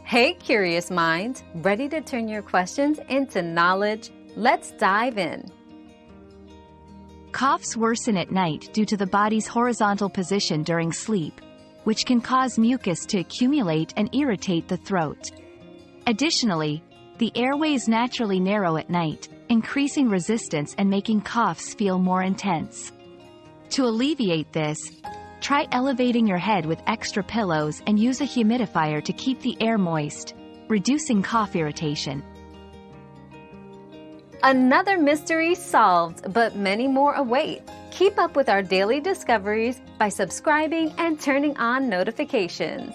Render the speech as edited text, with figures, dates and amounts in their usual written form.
Hey, curious minds, ready to turn your questions into knowledge? Let's dive in. Coughs worsen at night due to the body's horizontal position during sleep, which can cause mucus to accumulate and irritate the throat. Additionally, the airways naturally narrow at night, increasing resistance and making coughs feel more intense. To alleviate this, try elevating your head with extra pillows and use a humidifier to keep the air moist, reducing cough irritation. Another mystery solved, but many more await. Keep up with our daily discoveries by subscribing and turning on notifications.